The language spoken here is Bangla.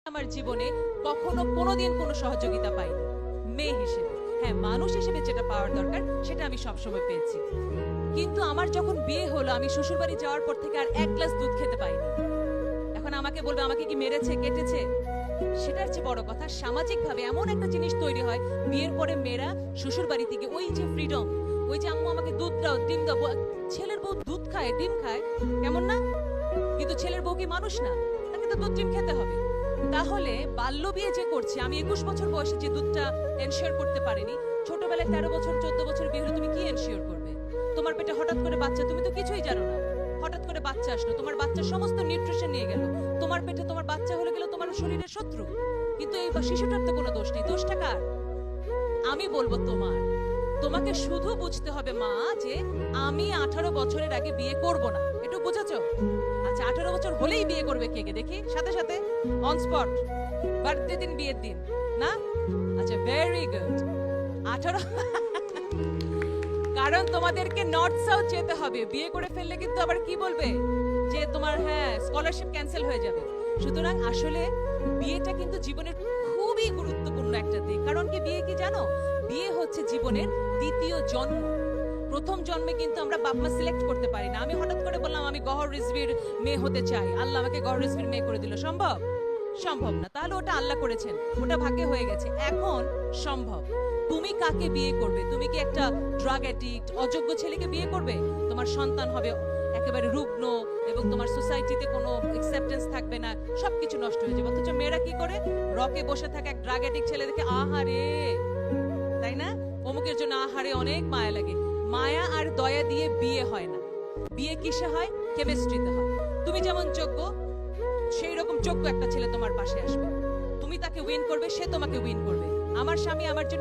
আমার জীবনে কখনো কোনোদিন কোনো সহযোগিতা পাইনি মেয়ে হিসেবে। হ্যাঁ, মানুষ হিসেবে যেটা পাওয়ার দরকার সেটা আমি সবসময় পেয়েছি। কিন্তু আমার যখন বিয়ে হলো, আমি শ্বশুরবাড়ি যাওয়ার পর থেকে আর এক গ্লাস দুধ খেতে পাইনি। এখন আমাকে বলবে আমাকে কি মেরেছে, কেটেছে, সেটার চেয়ে বড় কথা সামাজিকভাবে এমন একটা জিনিস তৈরি হয় বিয়ের পরে মেয়েরা শ্বশুরবাড়ি থেকে ওই যে ফ্রিডম, ওই যে আম্মু আমাকে দুধ দাও, ডিম দাও। ছেলের বউ দুধ খায়, ডিম খায়, কেমন না? কিন্তু ছেলের বউ কি মানুষ না? তাকে তো দুধ ডিম খেতে হবে। তাহলে বাল্য বিয়ে যে করছে, আমি 21 বছর বয়সে যে দুধটা এনশিওর করতে পারিনি, ছোটবেলায় 13 বছর 14 বছর বিয়ে হলে তুমি কি এনশিওর করবে? তোমার পেটে হঠাৎ করে বাচ্চা, তুমি তো কিছুই জানো না, হঠাৎ করে বাচ্চা আসলো, তোমার বাচ্চার সমস্ত নিউট্রিশন নিয়ে গেল, তোমার পেটে তোমার বাচ্চা হলে গেল তোমার শরীরের শত্রু। কিন্তু এই শিশুটার তো কোনো দোষ নেই, দোষটা কার? আমি বলবো তোমার। তোমাকে শুধু বুঝতে হবে মা, যে আমি 18 বছরের আগে বিয়ে করব না, একটু বুঝেছো? আচ্ছা, 18 বছর হলেই বিয়ে করবে কে কে দেখি, সাথে সাথে অন স্পট, বার্থডে দিন, বিয়ের দিন না? আচ্ছা, ভেরি গুড। 18 কারণ তোমাদেরকে নর্থ সাউথ যেতে হবে, বিয়ে করে ফেললে কিন্তু আবার কি বলবে যে তোমার স্কলারশিপ ক্যান্সেল হয়ে যাবে। সুতরাং আসলে বিয়েটা কিন্তু জীবনের খুবই গুরুত্বপূর্ণ একটা দিক। কারণ কি, বিয়ে কি জানো, বিয়ে হচ্ছে জীবনের দ্বিতীয় জন্ম। প্রথম জন্মে কিন্তু আমরা বাপ মা সিলেক্ট করতে পারি না। আমি হঠাৎ করে বললাম আমি গহর রিজভির মেয়ে হতে চাই, আল্লাহ আমাকে গহর রিজভির মেয়ে করে দিল, সম্ভব? সম্ভব না। তাহলে ওটা আল্লাহ করেছেন, ওটা ভাগ্যে হয়ে গেছে। এখন সম্ভব, তুমি কাকে বিয়ে করবে? তুমি কি একটা ড্রাগ অ্যাডিক্ট, অযোগ্য ছেলেকে বিয়ে করবে? তোমার সন্তান হবে একেবারে রুগ্ন এবং তোমার সোসাইটিতে কোনো অ্যাকসেপ্টেন্স থাকবে না, সবকিছু নষ্ট হয়ে যাবে। অথচ মেয়েরা কি করে, রকে বসে থাকে এক ড্রাগ অ্যাডিক্ট ছেলে দেখে, আহারে, তাই না, অমুকের জন্য আহারে, অনেক মায়া লাগে। মায়া আর দয়া দিয়ে বিয়ে হয় না। বিয়ে কিসে হয়? কেমিস্ট্রিতে হয়। তুমি যেমন যোগ্য, সেই রকম যোগ্য একটা ছেলে তোমার পাশে আসবে, তুমি তাকে উইন করবে, সে তোমাকে উইন করবে। আমার স্বামী আমার জন্য